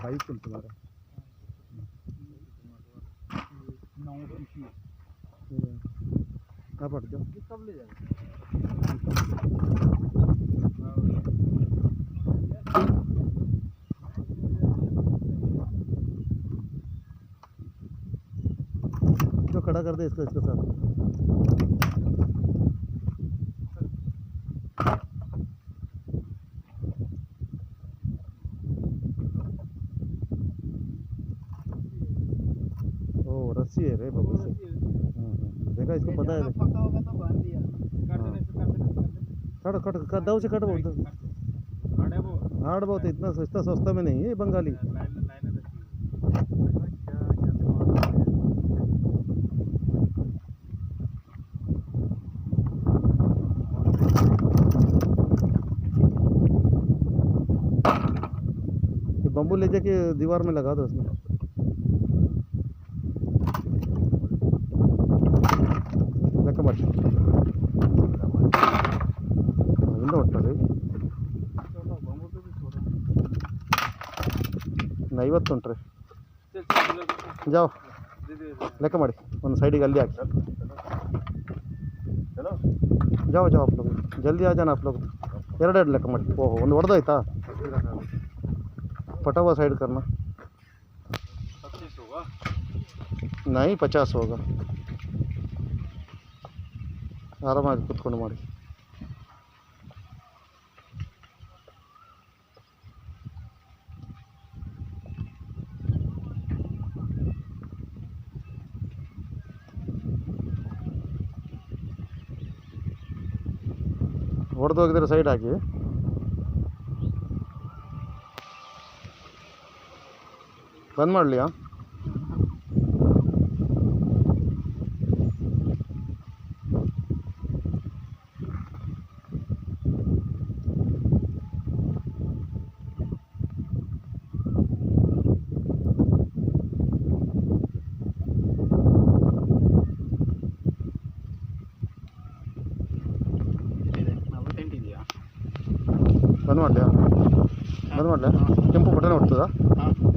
bike उंटು ಮಾರ कापड़ जो कब ले जाएंगे जो खड़ा कर दे इसको इसके साथ ओ रस्सी है रे बाबू से देखा इसको पता है पका होगा तो बांध दिया कट कट कट दाव से कट बहुत हार्ड बहुत है, इतना सस्ता में नहीं है ये बंगाली ये बम्बू ले जाके दीवार में लगा दो उसमें ಲೆಕ್ಕ ಮಾಡಿ ಇಂದ ಹೊಟ್ಟದೆ 50 ಉಂಟ್ರಿ ಜಾವ್ ಲೆಕ್ಕ ಮಾಡಿ ಒಂದು ಸೈಡಿಗೆ ಅಲ್ಲಿ ಹಾಕಿ जाओ जाओ आप लोग जल्दी आ जाना आप लोग ಎರಡು ಲೆಕ್ಕ ಮಾಡಿ ಓಹೋ ಒಂದು ಹೊಡೆದೋಯ್ತಾ फटा हुआ साइड करना 25 होगा नहीं 50 होगा ಆರಾಮಾಗಿ ಕುತ್ಕೊಂಡು ಮಾಡಿ ಹೊಡೆದು ಹೋಗಿದ್ರೆ ಸೈಡ್ ಹಾಕಿ ಬಂದ್ ಮಾಡಲಿಯಾ ಬಂದ್ ಮಾಡಲಿಯಾ ಕೆಂಪು ಬಟನ್ ಹೊಡ್ತದಾ